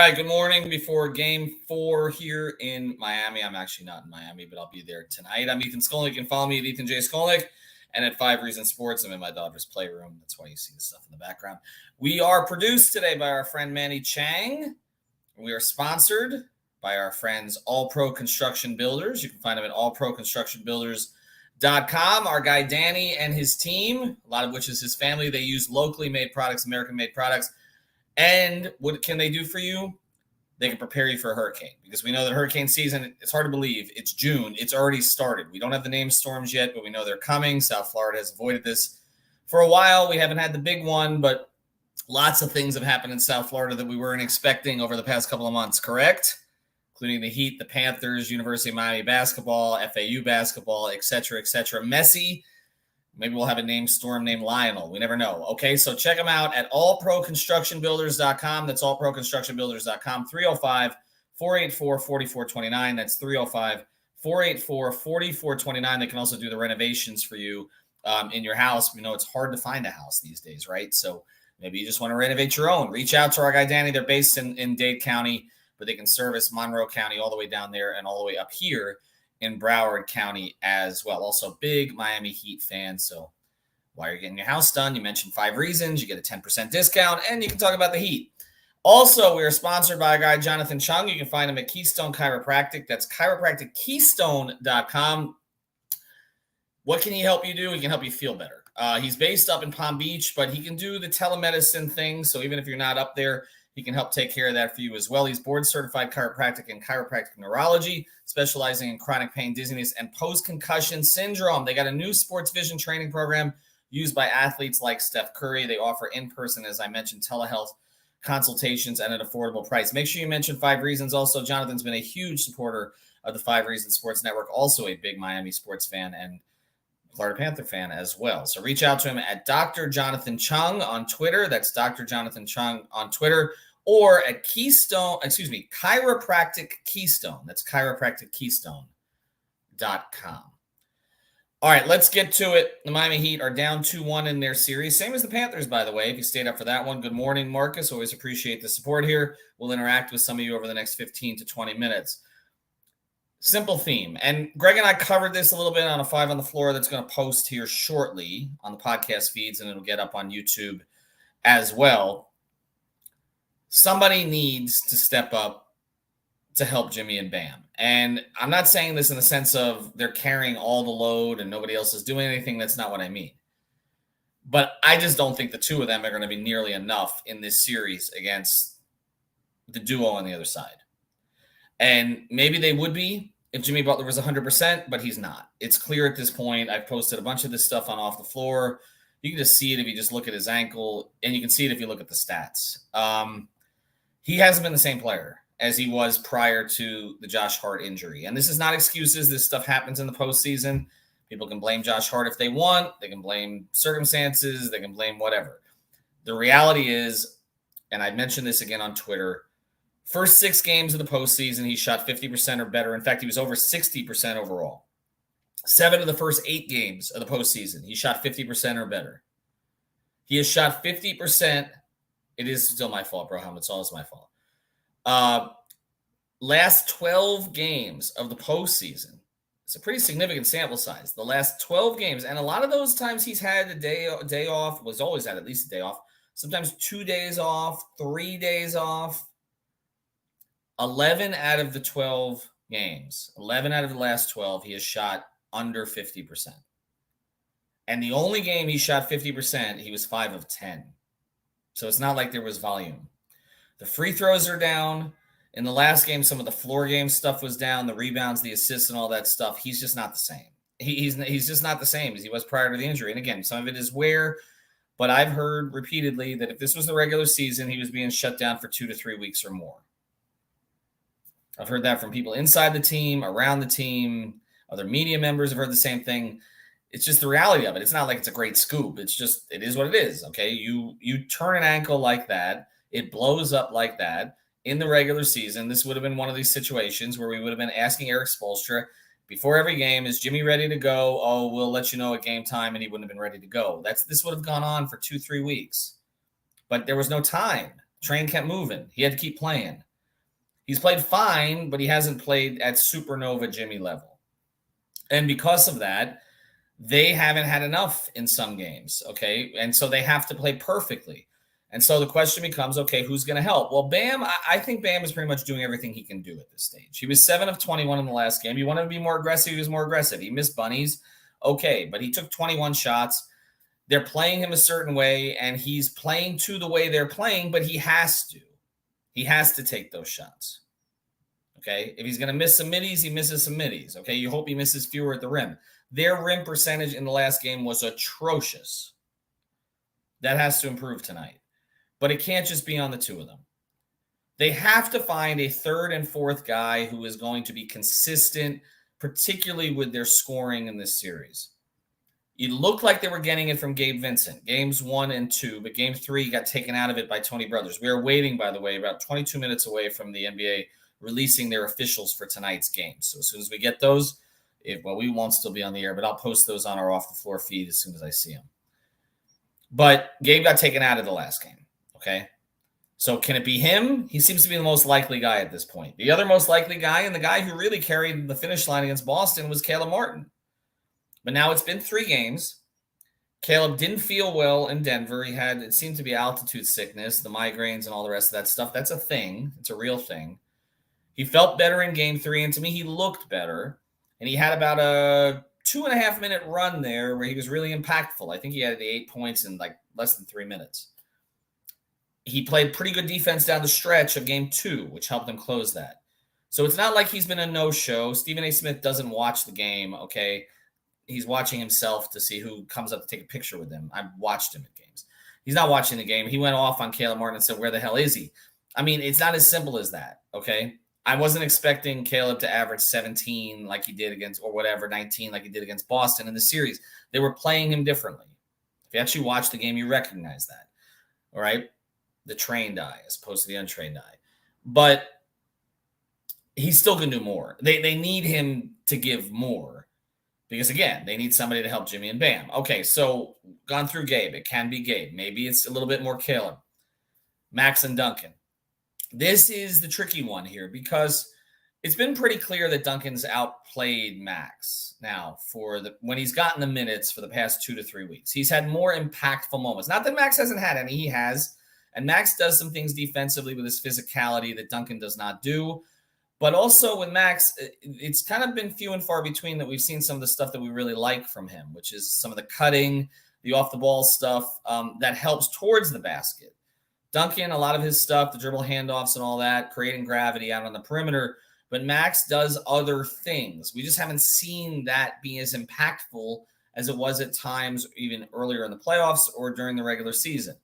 right, good morning. Before game 4 here in Miami. I'm actually not in Miami, but I'll be there tonight. I'm Ethan Skolnick. You can follow me at Ethan J. Skolnick. And at 5 Reasons Sports, I'm in my daughter's playroom. That's why you see the stuff in the background. We are produced today by our friend Manny Chang. We are sponsored by our friends All Pro Construction Builders. You can find them at allproconstructionbuilders.com. Our guy Danny and his team, a lot of which is his family, they use locally made products, American-made products. And what can they do for you? They can prepare you for a hurricane, because we know that hurricane season, it's hard to believe. It's June. It's already started. We don't have the name storms yet, but we know they're coming. South Florida has avoided this for a while. We haven't had the big one, but lots of things have happened in South Florida that we weren't expecting over the past couple of months, correct? Including the Heat, the Panthers, University of Miami basketball, FAU basketball, et cetera, et cetera. Messy. Maybe we'll have a name storm named Lionel. We never know. Okay, so check them out at allproconstructionbuilders.com. That's allproconstructionbuilders.com. 305-484-4429. That's 305-484-4429. They can also do the renovations for you in your house. We know it's hard to find a house these days, right? So maybe you just want to renovate your own. Reach out to our guy Danny. They're based in Dade County, but they can service Monroe County all the way down there and all the way up here in Broward County as well. Also, big Miami Heat fan. So while you're getting your house done, you mentioned 5 Reasons, you get a 10% discount, and you can talk about the Heat. Also, we are sponsored by a guy, Jonathan Chung. You can find him at Keystone Chiropractic. That's chiropractickeystone.com. What can he help you do? He can help you feel better. He's based up in Palm Beach, but he can do the telemedicine thing. So even if you're not up there, he can help take care of that for you as well. He's board-certified chiropractic and chiropractic neurology, specializing in chronic pain, dizziness, and post-concussion syndrome. They got a new sports vision training program used by athletes like Steph Curry. They offer in-person, as I mentioned, telehealth consultations at an affordable price. Make sure you mention 5 Reasons. Also, Jonathan's been a huge supporter of the 5 Reasons Sports Network, also a big Miami sports fan and Florida Panther fan as well. So reach out to him at Dr. Jonathan Chung on Twitter. That's Dr. Jonathan Chung on Twitter. Or at Chiropractic Keystone. That's chiropractickeystone.com. All right, let's get to it. The Miami Heat are down 2-1 in their series. Same as the Panthers, by the way, if you stayed up for that one. Good morning, Marcus. Always appreciate the support here. We'll interact with some of you over the next 15 to 20 minutes. Simple theme. And Greg and I covered this a little bit on a 5 on the Floor that's going to post here shortly on the podcast feeds, and it'll get up on YouTube as well. Somebody needs to step up to help Jimmy and Bam. And I'm not saying this in the sense of they're carrying all the load and nobody else is doing anything. That's not what I mean. But I just don't think the two of them are going to be nearly enough in this series against the duo on the other side. And maybe they would be if Jimmy Butler was 100%, but he's not. It's clear at this point. I've posted a bunch of this stuff on Off the Floor. You can just see it if you just look at his ankle, and you can see it if you look at the stats. He hasn't been the same player as he was prior to the Josh Hart injury. And this is not excuses. This stuff happens in the postseason. People can blame Josh Hart if they want. They can blame circumstances. They can blame whatever. The reality is, and I mentioned this again on Twitter, first 6 games of the postseason, he shot 50% or better. In fact, he was over 60% overall. 7 of the first 8 games of the postseason, he shot 50% or better. He has shot 50%. It is still my fault, bro. It's always my fault. Last 12 games of the postseason. It's a pretty significant sample size. The last 12 games, and a lot of those times he's had a day off, was always had at least a day off. Sometimes 2 days off, 3 days off. 11 out of the 12 games, 11 out of the last 12, he has shot under 50%. And the only game he shot 50%, he was 5 of 10. So it's not like there was volume. The free throws are down. In the last game, some of the floor game stuff was down, the rebounds, the assists, and all that stuff. He's just not the same. He's just not the same as he was prior to the injury. And again, some of it is wear, but I've heard repeatedly that if this was the regular season, he was being shut down for 2 to 3 weeks or more. I've heard that from people inside the team, around the team. Other media members have heard the same thing. It's just the reality of it. It's not like it's a great scoop. It's just, it is what it is, okay? You turn an ankle like that, it blows up like that. In the regular season, this would have been one of these situations where we would have been asking Eric Spoelstra before every game, is Jimmy ready to go? Oh, we'll let you know at game time, and he wouldn't have been ready to go. This would have gone on for 2-3 weeks. But there was no time. Train kept moving. He had to keep playing. He's played fine, but he hasn't played at supernova Jimmy level. And because of that, they haven't had enough in some games, okay? And so they have to play perfectly. And so the question becomes, okay, who's going to help? Well, Bam, I think Bam is pretty much doing everything he can do at this stage. He was 7 of 21 in the last game. You want him to be more aggressive, he was more aggressive. He missed bunnies, okay, but he took 21 shots. They're playing him a certain way, and he's playing to the way they're playing, but he has to. He has to take those shots. Okay? If he's going to miss some middies, he misses some middies. Okay? You hope he misses fewer at the rim. Their rim percentage in the last game was atrocious. That has to improve tonight. But it can't just be on the two of them. They have to find a third and fourth guy who is going to be consistent, particularly with their scoring in this series. It looked like they were getting it from Gabe Vincent, games 1 and 2, but game 3 got taken out of it by Tony Brothers. We are waiting, by the way, about 22 minutes away from the NBA releasing their officials for tonight's game. So as soon as we get those, we won't still be on the air, but I'll post those on our Off the Floor feed as soon as I see them. But Gabe got taken out of the last game, okay? So can it be him? He seems to be the most likely guy at this point. The other most likely guy, and the guy who really carried the finish line against Boston, was Caleb Martin. But now it's been 3 games. Caleb didn't feel well in Denver. It seemed to be altitude sickness, the migraines and all the rest of that stuff. That's a thing. It's a real thing. He felt better in game 3, and to me, he looked better. And he had about a 2.5-minute run there where he was really impactful. I think he had the 8 points in like less than 3 minutes. He played pretty good defense down the stretch of game 2, which helped him close that. So it's not like he's been a no-show. Stephen A. Smith doesn't watch the game, okay? He's watching himself to see who comes up to take a picture with him. I've watched him at games. He's not watching the game. He went off on Caleb Martin and said, where the hell is he? I mean, it's not as simple as that, okay? I wasn't expecting Caleb to average 17 like he did against, or whatever, 19 like he did against Boston in the series. They were playing him differently. If you actually watch the game, you recognize that, all right? The trained eye as opposed to the untrained eye. But he's still going to do more. They need him to give more. Because, again, they need somebody to help Jimmy and Bam. Okay, so gone through Gabe. It can be Gabe. Maybe it's a little bit more Caleb. Max and Duncan. This is the tricky one here because it's been pretty clear that Duncan's outplayed Max now when he's gotten the minutes for the past 2 to 3 weeks. He's had more impactful moments. Not that Max hasn't had any. He has. And Max does some things defensively with his physicality that Duncan does not do. But also with Max, it's kind of been few and far between that we've seen some of the stuff that we really like from him, which is some of the cutting, the off-the-ball stuff that helps towards the basket. Duncan, a lot of his stuff, the dribble handoffs and all that, creating gravity out on the perimeter. But Max does other things. We just haven't seen that be as impactful as it was at times even earlier in the playoffs or during the regular season.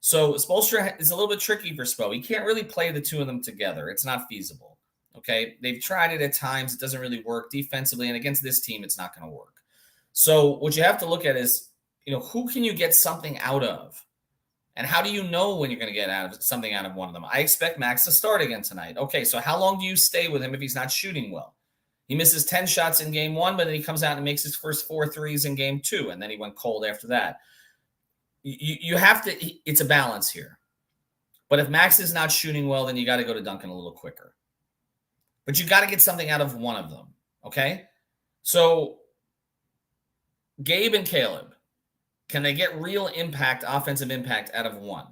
So Spoelstra is a little bit tricky for Spo. He can't really play the two of them together. It's not feasible. Okay, they've tried it at times. It doesn't really work defensively, and against this team, it's not going to work. So what you have to look at is, who can you get something out of? And how do you know when you're going to get something out of one of them? I expect Max to start again tonight. Okay, so how long do you stay with him if he's not shooting well? He misses 10 shots in game 1, but then he comes out and makes his first 4 threes in game 2, and then he went cold after that. You have to – it's a balance here. But if Max is not shooting well, then you got to go to Duncan a little quicker. But you got to get something out of one of them, okay? So Gabe and Caleb, can they get real impact, offensive impact out of one?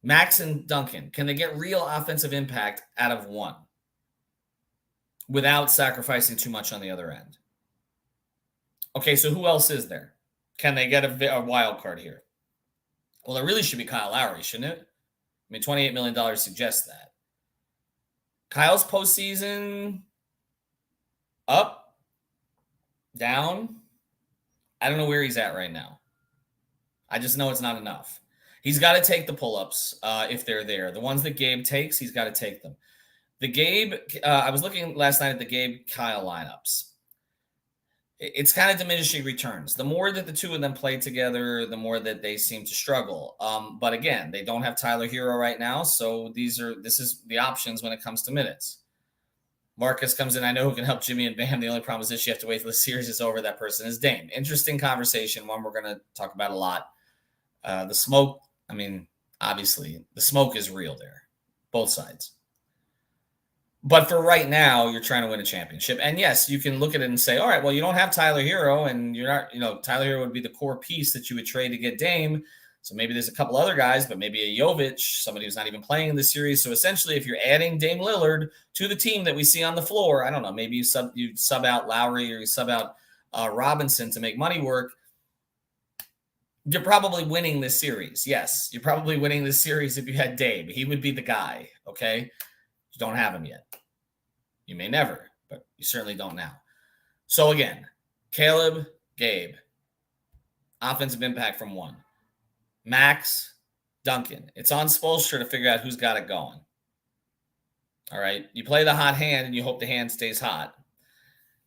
Max and Duncan, can they get real offensive impact out of one without sacrificing too much on the other end? Okay, so who else is there? Can they get a wild card here? Well, it really should be Kyle Lowry, shouldn't it? I mean, $28 million suggests that. Kyle's postseason, up, down. I don't know where he's at right now. I just know it's not enough. He's got to take the pull-ups if they're there. The ones that Gabe takes, he's got to take them. The Gabe, I was looking last night at the Gabe-Kyle lineups. It's kind of diminishing returns. The more that the two of them play together, the more that they seem to struggle. But again, they don't have Tyler Hero right now, so this is the options when it comes to minutes. Marcus comes in. I know who can help Jimmy and Bam. The only problem is this: you have to wait till the series is over. That person is Dame. Interesting conversation, one we're going to talk about a lot. The smoke, I mean, obviously, the smoke is real there, both sides. But for right now, you're trying to win a championship. And yes, you can look at it and say, all right, well, you don't have Tyler Hero, and you're not, Tyler Hero would be the core piece that you would trade to get Dame. So maybe there's a couple other guys, but maybe a Jovic, somebody who's not even playing in the series. So essentially, if you're adding Dame Lillard to the team that we see on the floor, I don't know, maybe you sub out Lowry or you sub out Robinson to make money work. You're probably winning this series. Yes, you're probably winning this series if you had Dame. He would be the guy, okay? You don't have him yet. You may never, but you certainly don't now. So again, Caleb, Gabe, offensive impact from 1. Max, Duncan. It's on Spoelstra to figure out who's got it going. All right. You play the hot hand and you hope the hand stays hot.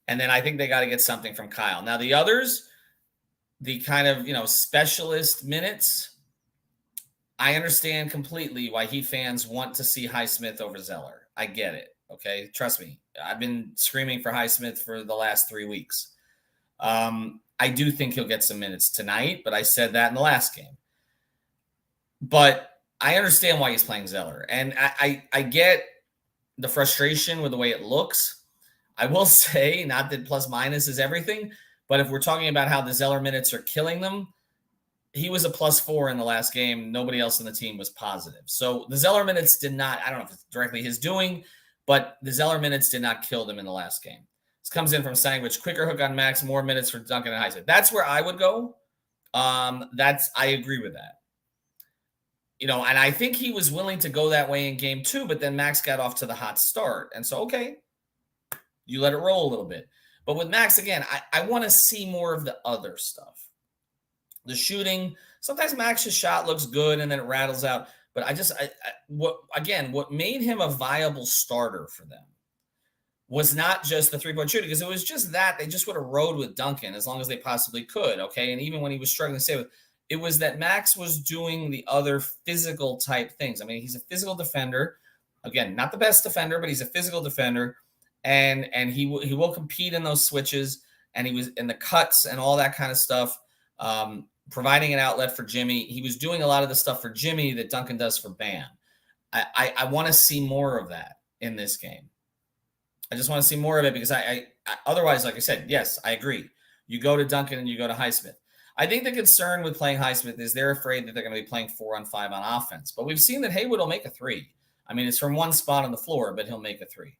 And then I think they got to get something from Kyle. Now, the others, the kind of, specialist minutes, I understand completely why Heat fans want to see Highsmith over Zeller. I get it. Okay. Trust me. I've been screaming for Highsmith for the last 3 weeks. I do think he'll get some minutes tonight, but I said that in the last game. But I understand why he's playing Zeller. And I get the frustration with the way it looks. I will say, not that plus minus is everything, but if we're talking about how the Zeller minutes are killing them, he was a +4 in the last game. Nobody else on the team was positive. So the Zeller minutes did not, I don't know if it's directly his doing, but the Zeller minutes did not kill them in the last game. This comes in from Sandwich. Quicker hook on Max, more minutes for Duncan and Highsmith. That's where I would go. I agree with that. And I think he was willing to go that way in game 2, but then Max got off to the hot start. And so, okay, you let it roll a little bit. But with Max, again, I want to see more of the other stuff. The shooting, sometimes Max's shot looks good and then it rattles out. But what made him a viable starter for them was not just the 3-point shooting, because it was just that they just would have rode with Duncan as long as they possibly could. Okay. And even when he was struggling to stay with, it was that Max was doing the other physical type things. I mean, he's a physical defender. Again, not the best defender, but he's a physical defender. And he will compete in those switches, and he was in the cuts and all that kind of stuff, providing an outlet for Jimmy. He was doing a lot of the stuff for Jimmy that Duncan does for Bam. I want to see more of that in this game. I just want to see more of it because I otherwise, like I said, yes, I agree. You go to Duncan and you go to Highsmith. I think the concern with playing Highsmith is they're afraid that they're going to be playing 4-on-5 on offense. But we've seen that Haywood will make a 3. I mean, it's from one spot on the floor, but he'll make a 3.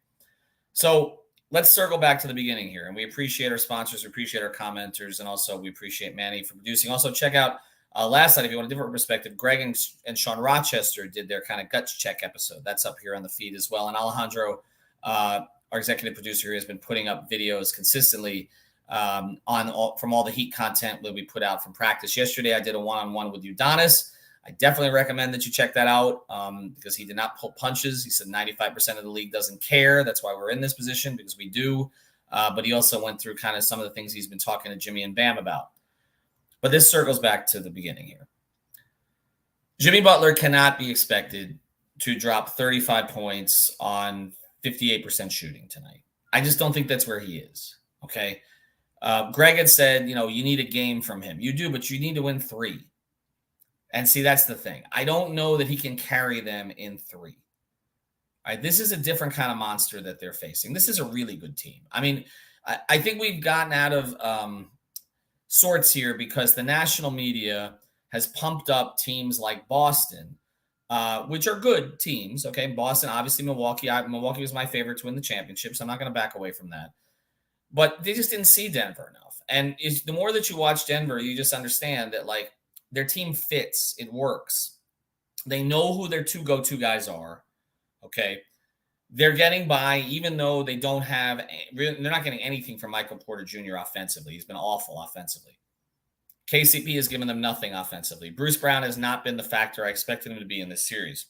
So let's circle back to the beginning here. And we appreciate our sponsors, we appreciate our commenters, and also we appreciate Manny for producing. Also, check out last night, if you want a different perspective, Greg and Sean Rochester did their kind of guts check episode. That's up here on the feed as well. And Alejandro, our executive producer, has been putting up videos consistently from all the Heat content that we put out from practice. Yesterday, I did a one-on-one with Udonis. I definitely recommend that you check that out because he did not pull punches. He said 95% of the league doesn't care. That's why we're in this position, because we do. But he also went through kind of some of the things he's been talking to Jimmy and Bam about. But this circles back to the beginning here. Jimmy Butler cannot be expected to drop 35 points on 58% shooting tonight. I just don't think that's where he is, okay? Greg had said, you need a game from him. You do, but you need to win 3. And see, that's the thing. I don't know that he can carry them in 3. All right, this is a different kind of monster that they're facing. This is a really good team. I mean, I think we've gotten out of sorts here because the national media has pumped up teams like Boston, which are good teams. Okay, Boston, obviously Milwaukee. Milwaukee was my favorite to win the championship, so I'm not going to back away from that. But they just didn't see Denver enough. And the more that you watch Denver, you just understand that, like, their team fits. It works. They know who their 2 go-to guys are. Okay. They're getting by, even though they're not getting anything from Michael Porter Jr. offensively. He's been awful offensively. KCP has given them nothing offensively. Bruce Brown has not been the factor I expected him to be in this series.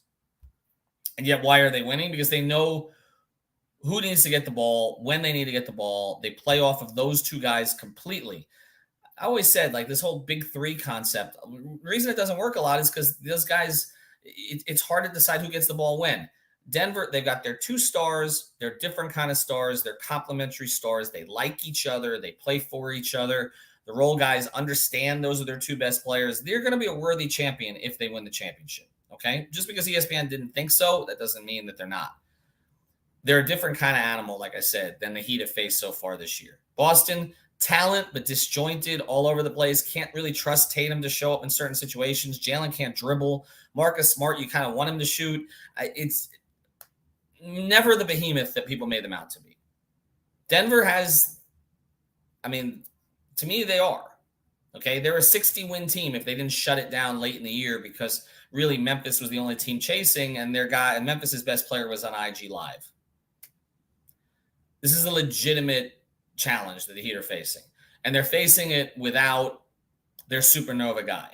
And yet, why are they winning? Because they know who needs to get the ball, when they need to get the ball. They play off of those 2 guys completely. I always said, like, this whole big 3 concept, the reason it doesn't work a lot is because those guys, it's hard to decide who gets the ball when. Denver, they've got their 2 stars. They're different kind of stars. They're complementary stars. They like each other. They play for each other. The role guys understand those are their 2 best players. They're going to be a worthy champion if they win the championship, okay? Just because ESPN didn't think so, that doesn't mean that they're not. they're a different kind of animal, like I said, than the Heat have faced so far this year. Boston, talent, but disjointed all over the place. Can't really trust Tatum to show up in certain situations. Jalen can't dribble. Marcus Smart, you kind of want him to shoot. It's never the behemoth that people made them out to be. Denver has, to me, they are. Okay, they're a 60-win team if they didn't shut it down late in the year because really Memphis was the only team chasing, and Memphis's best player was on IG Live. This is a legitimate challenge that the Heat are facing, and they're facing it without their supernova guy.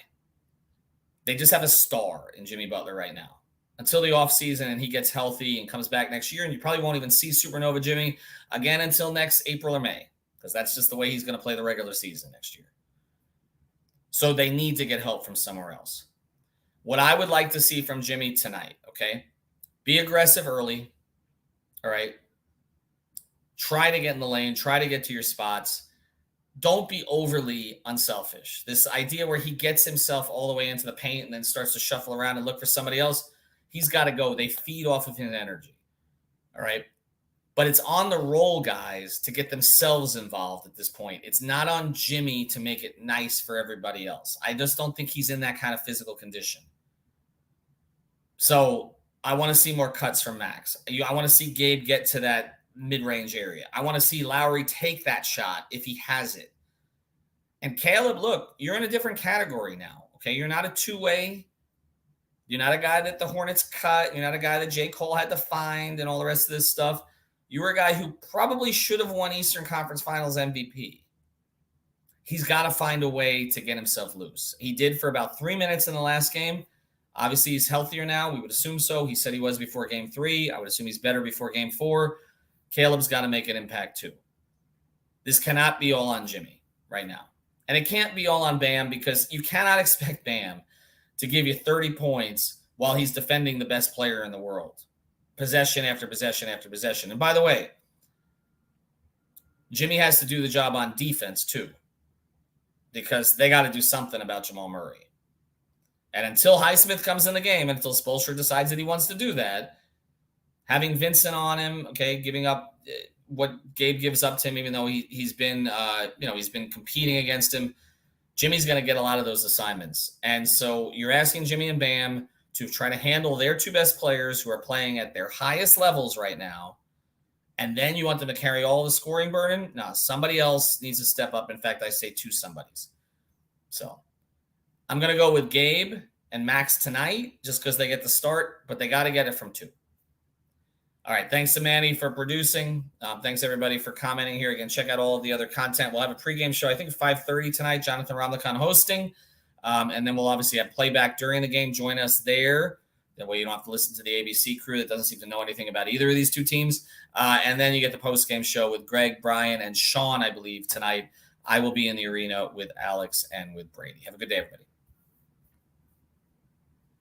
They just have a star in Jimmy Butler right now. Until the offseason and he gets healthy and comes back next year, and you probably won't even see supernova Jimmy again until next April or May, because that's just the way he's going to play the regular season next year. So they need to get help from somewhere else. What I would like to see from Jimmy tonight, okay? Be aggressive early, all right? Try to get in the lane. Try to get to your spots. Don't be overly unselfish. This idea where he gets himself all the way into the paint and then starts to shuffle around and look for somebody else, he's got to go. They feed off of his energy, all right? But it's on the role guys to get themselves involved at this point. It's not on Jimmy to make it nice for everybody else. I just don't think he's in that kind of physical condition. So I want to see more cuts from Max. I want to see Gabe get to that mid-range area. I want to see Lowry take that shot if he has it. And Caleb, look, you're in a different category now, okay? You're not a two-way. You're not a guy that the Hornets cut. You're not a guy that J. Cole had to find and all the rest of this stuff. You were a guy who probably should have won Eastern Conference Finals MVP. He's got to find a way to get himself loose. He did for about 3 minutes in the last game. Obviously, he's healthier now. We would assume so. He said he was before Game 3. I would assume he's better before Game 4. Caleb's got to make an impact too. This cannot be all on Jimmy right now. And it can't be all on Bam because you cannot expect Bam to give you 30 points while he's defending the best player in the world. Possession after possession after possession. And by the way, Jimmy has to do the job on defense too, because they got to do something about Jamal Murray. And until Highsmith comes in the game, until Spoelstra decides that he wants to do that, having Vincent on him, okay, giving up what Gabe gives up to him, even though he's been competing against him, Jimmy's going to get a lot of those assignments. And so you're asking Jimmy and Bam to try to handle their two best players who are playing at their highest levels right now, and then you want them to carry all the scoring burden? No, somebody else needs to step up. In fact, I say two somebodies. So I'm going to go with Gabe and Max tonight just because they get the start, but they got to get it from two. All right, thanks to Manny for producing. Thanks, everybody, for commenting here. Again, check out all of the other content. We'll have a pregame show, I think, at 5:30 tonight. Jonathan Ramlakan hosting. And then we'll obviously have playback during the game. Join us there. That way you don't have to listen to the ABC crew that doesn't seem to know anything about either of these two teams. And then you get the post-game show with Greg, Brian, and Sean, I believe, tonight. I will be in the arena with Alex and with Brady. Have a good day, everybody.